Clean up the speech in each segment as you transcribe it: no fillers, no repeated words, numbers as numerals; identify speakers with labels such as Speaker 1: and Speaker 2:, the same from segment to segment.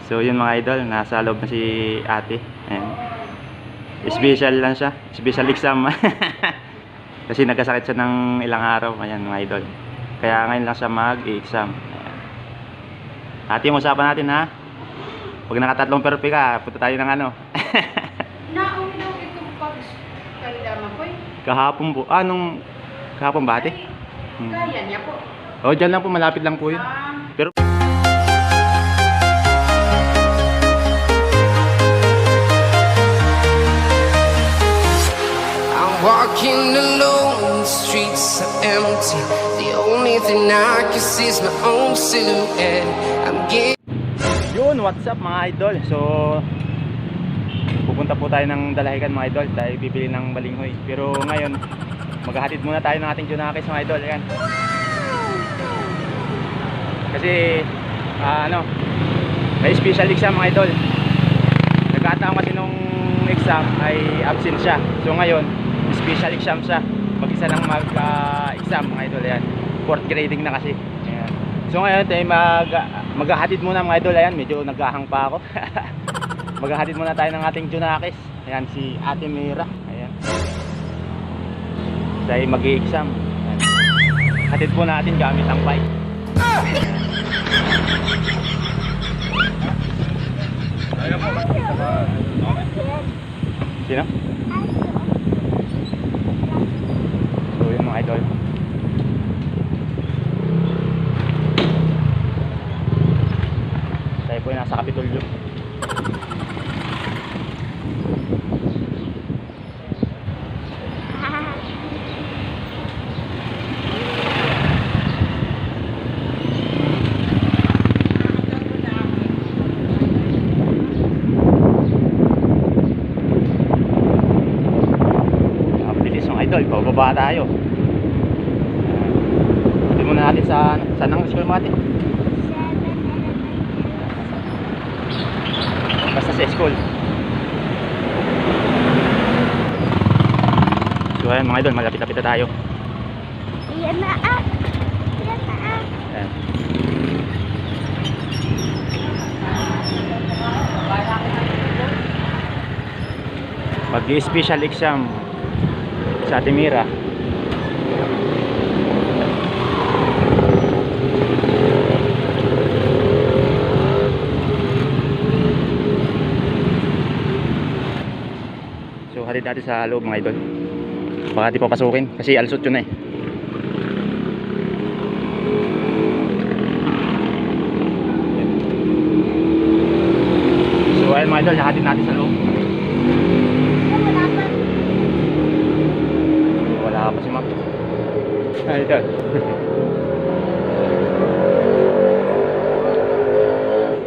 Speaker 1: So yun mga idol, nasa loob na si ate. Ayan. Special lang siya, special exam. Kasi nagkasakit siya ng ilang araw. Ayan mga idol. Kaya ngayon lang siya mag-i-exam. Ate, usapan natin ha. Pag nakatatlong perpi ka, punta tayo ng ano.
Speaker 2: Naawin daw itong pag-kaldama ko eh.
Speaker 1: Kahapon po. Anong kahapon ba ate?
Speaker 2: Kaya niya po.
Speaker 1: Oh, dyan lang po, malapit lang po yun. Pero
Speaker 3: I'm walking alone, the streets are empty. The only thing I can see is my own silhouette. I'm getting
Speaker 1: yun, what's up mga idol? So pupunta po tayo ng Dalahican mga idol. Tayo bibili ng balinghoy. Pero ngayon, maghahatid muna tayo ng ating Junakis mga idol. Ayan. Kasi may special exam mga idol. Nagkataon kasi nung exam ay absent siya. So ngayon, special exam siya. Mag-isa lang mag-exam mga idol. Ayan. 4th grading na kasi. Ayan. So ngayon tayo maghahatid muna mga idol. Ayan, medyo naghahang pa ako. Maghahatid muna tayo ng ating Junakis. Ayan, si Ate Mira. Ayan. Tayo mag-i-exam. Ayan. Hatid po natin gamit ang bike. Sino? So yun mga idol. Tayo po yung nasa Kapitolyo. Pababa tayo. Hindi muna natin saan ang school mo ate? Basta sa school. So ayan mga idol, malapit-lapit na tayo.
Speaker 2: Iyan na ah. Iyan na ah.
Speaker 1: Ayan. Mag-special exam sa Ate Mira. So hatid natin sa loob mga idol. Baka di papasukin kasi alsot yun eh. So ayun mga idol, hatid natin sa loob. Wala pa si ma'am. Ay, ito.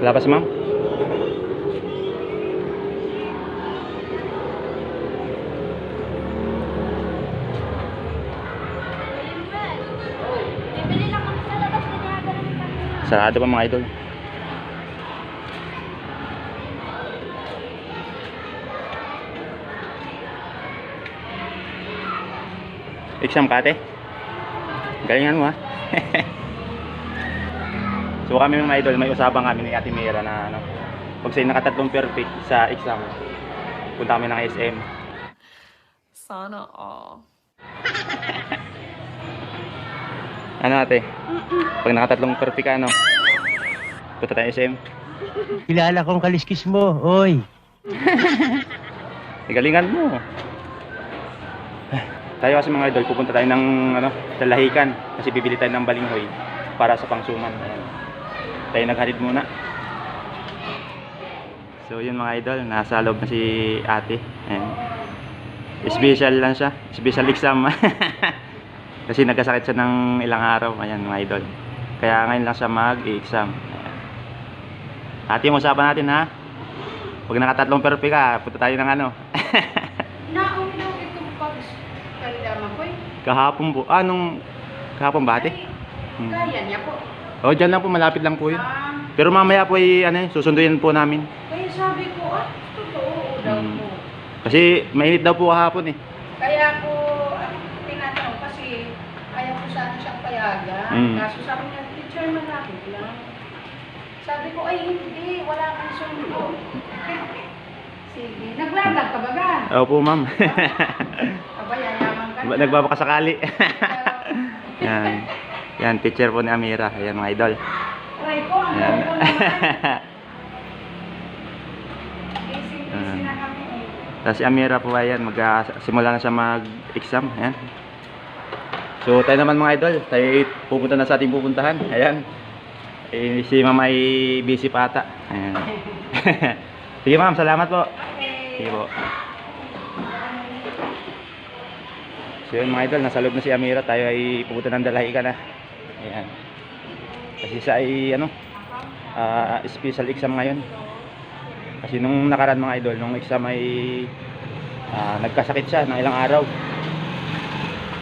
Speaker 1: Wala pa si ma'am?
Speaker 2: Bibili lang kami sa labas na ginagawa ng kanya.
Speaker 1: Sarado pa mga idol. Exam ka ate? Galingan mo ha. So kami mga idol, may usapan kami ni Ate Mira na pag sa'yo nakatatlong perfect sa exam, punta kami ng SM.
Speaker 4: Sana all.
Speaker 1: Ano ate? Pag nakatatlong perfect ka punta tayo SM.
Speaker 5: Kilala kong kaliskis mo, oy.
Speaker 1: Galingan mo. Tayo kasi mga idol, pupunta tayo ng Dalahican kasi bibili tayo ng balinghoy para sa pangsuman. Ayan. Tayo naghatid muna. So yun mga idol, nasa loob na si ate. Ayan. Special lang siya, special exam. Kasi nagkasakit siya ng ilang araw. Ayan mga idol. Kaya ngayon lang siya mag-i-exam. Ate, usapan natin ha. Pag nakatatlong perpi ka, punta tayo ng ano.
Speaker 2: Naawin daw itong pag-kaldama ko eh.
Speaker 1: Kahapon po. Anong kahapon ba ate?
Speaker 2: Kaya niya po.
Speaker 1: Oh, dyan lang po, malapit lang po yun. Pero mamaya po ay susunduin po namin.
Speaker 2: Kaya sabi ko, totoo daw po.
Speaker 1: Kasi mainit daw po kahapon eh.
Speaker 2: Kaya ko, tinatanong kasi ayaw ko sana siyang payagan. Kaso sabi niya, teacher, malapit lang. Sabi ko, ay hindi, wala kang sundo. Sige, naglalag ka ba ga?
Speaker 1: Opo, ma'am.
Speaker 2: Aba, yayaman ka na.
Speaker 1: Nagbabakasakali. Yan. Yan, teacher po ni Amira. Ayan, mga idol.
Speaker 2: Try ko, ang
Speaker 1: Yan.
Speaker 2: loko naman. Easy na kami eh.
Speaker 1: Tapos si Amira po, ayan, magsimula na siya mag-exam. Ayan. So, tayo naman mga idol. Tayo pupunta na sa ating pupuntahan. Ayan. Eh, si ma'am ay busy pa ata. Ayan. Sige ma'am, salamat po. Sige po. So yun mga idol, nasa loob na si Amira. Tayo ay pupunta ng Dalahican na. Ayan. Kasi siya ay special exam ngayon. Kasi nung nakaraan mga idol, nung exam ay nagkasakit siya ng ilang araw.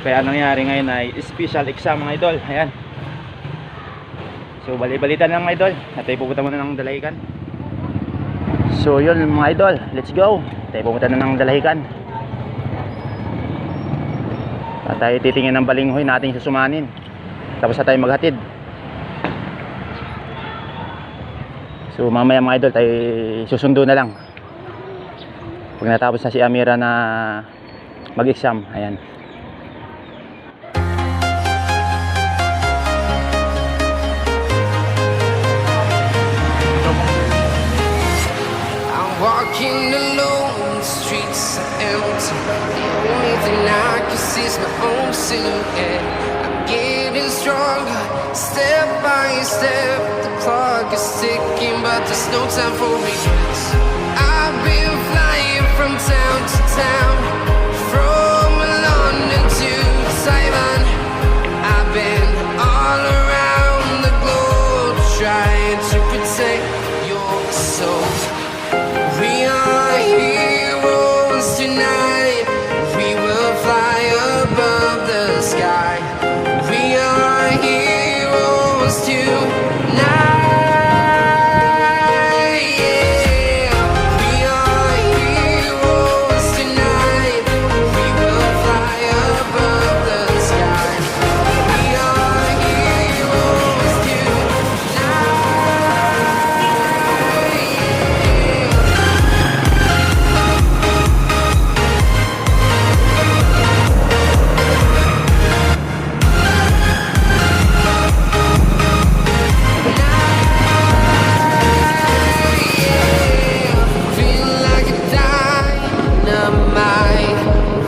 Speaker 1: Kaya anong nangyari ngayon ay special exam mga idol. Ayan. So bali-balitan lang mga idol. At tayo pupunta muna ng Dalahican. So yun mga idol, let's go. Tayo pumunta na ng Dalahican. At tayo titingin ng balinghoy natin susumanin. Tapos na tayo maghatid. So mamaya mga idol, tayo susundo na lang. Pag natapos na si Amira na mag-exam. Ayan.
Speaker 3: Walking alone, the streets are empty. The only thing I can see is my own silhouette. I'm getting stronger, step by step. The clock is ticking, but there's no time for regrets. I've been flying from town to town, from London to Taiwan. I've been all around the globe, trying to protect your soul. We are heroes tonight. We will fly above the sky. We are heroes tonight. Yeah. We are heroes tonight. We will fly above the sky. We are heroes tonight. Feel like a dynamite,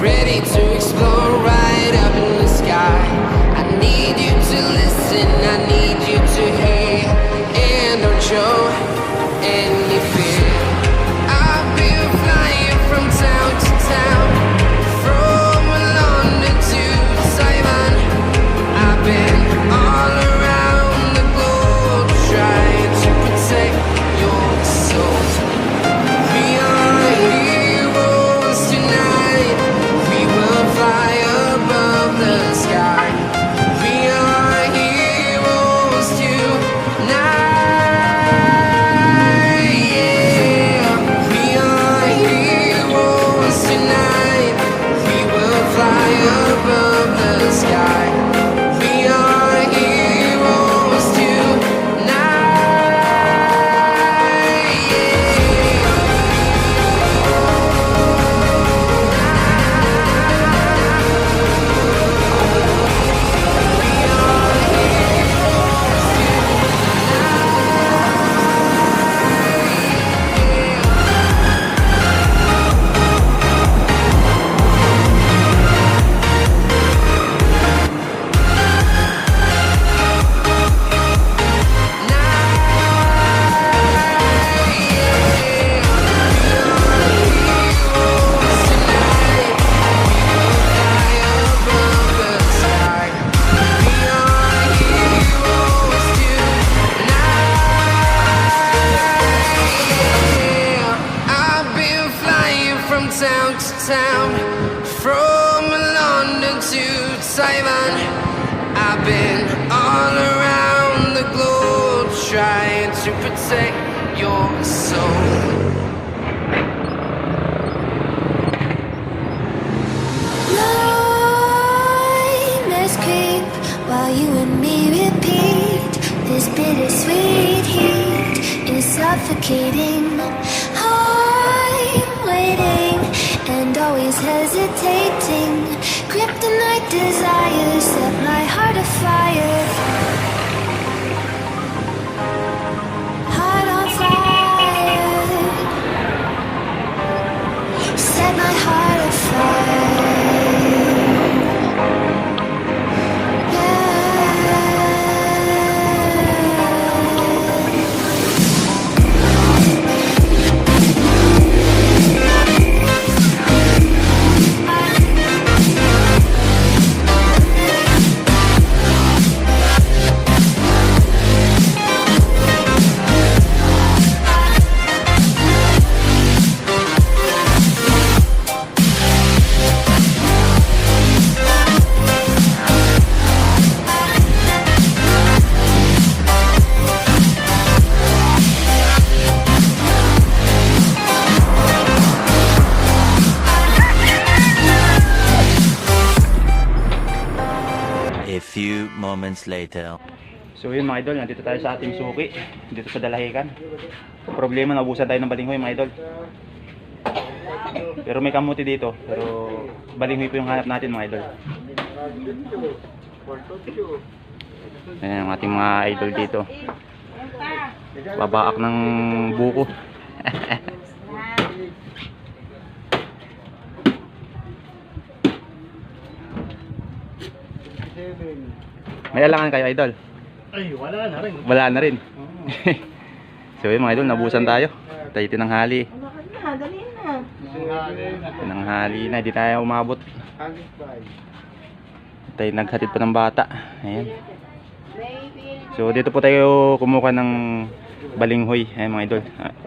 Speaker 3: ready to explore right up in the sky. I need you to listen, I need you to hear, and don't show any fear. I've been flying from town to town, from London to Taiwan. I've been all around the globe, trying to protect your soul. We are heroes tonight. We will fly above the sky. We are heroes tonight. Yeah. We are heroes tonight. We will fly above the sky. We are heroes tonight. Yeah. I've been flying from town to town, from London to Taiwan. I've been all around the globe, trying to protect your soul.
Speaker 6: Nightmares creep while you and me repeat this bittersweet heat. suffocating. I'm waiting and always hesitating. Kryptonite desires set my heart afire. Heart on fire. Set my heart afire.
Speaker 5: A few moments later.
Speaker 1: So yun mga idol, nandito tayo sa ating suki, dito sa Dalahican. Problema, naubusan tayo ng balinghoy mga idol. Pero may kamuti dito, pero balinghoy po yung hanap natin mga idol. Ayan ang ating mga idol dito. Babaak ng buko. May alangan kayo idol?
Speaker 5: Ay, wala na rin.
Speaker 1: Wala na rin. So yun mga idol, nabusan tayo. Tayo tinanghali. Tinanghali na, hindi tayo umabot. Tayo naghatid pa ng bata. Ayan. So dito po tayo kumuha ng balinghoy. Ayan mga idol.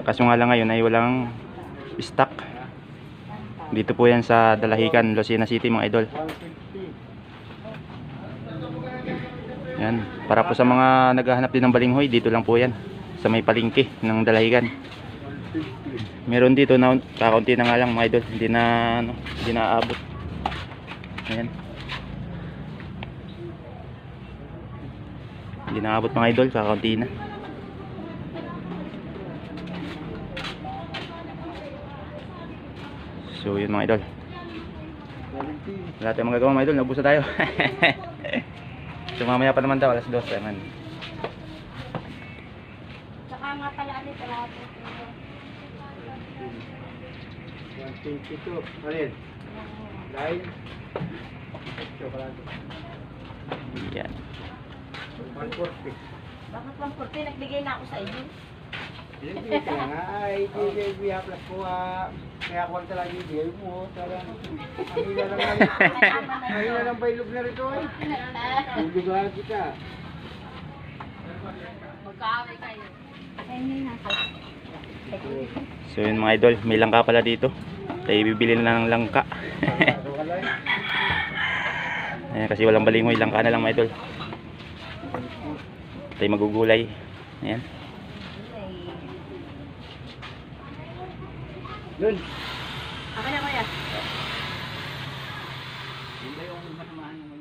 Speaker 1: Kaso nga lang ngayon ay walang stock. Dito po yan sa Dalahican, Lucena City mga idol. Yan, para po sa mga naghahanap din ng balinghoy, dito lang po yan sa may palengke ng Dalahican. Meron dito na kakaunti na nga lang mga idol, hindi na ano, hindi na aabot. Ayan. Hindi na aabot mga idol, kakaunti na. So yun mga idol. Wala tayong magagawa mga idol, nabusa tayo. So mamaya pa naman daw, alas 12 naman.
Speaker 2: Saka nga pala ano ito lahat.
Speaker 7: 122. Ano yun? Line? Chocolate.
Speaker 1: Yan.
Speaker 7: 140.
Speaker 2: Bakit 140? Nagbigay na ako sa inyo.
Speaker 7: Hindi ka nga. Ay, hindi plus ko kaya ako talaga ibigay mo. Talagang mahina lang lang. Mahina lang bailog na rito ay. Dudugahan kita.
Speaker 2: Magkaaway kayo. Ayun na.
Speaker 1: So yun mga idol, may langka pala dito. Tayo bibili na ng langka. Ayan, kasi walang balinghoy, langka na lang mga idol. Tayo magugulay. Ayan.
Speaker 7: Dun.
Speaker 2: Ako na kuya.
Speaker 7: Hindi yung masamahan mo.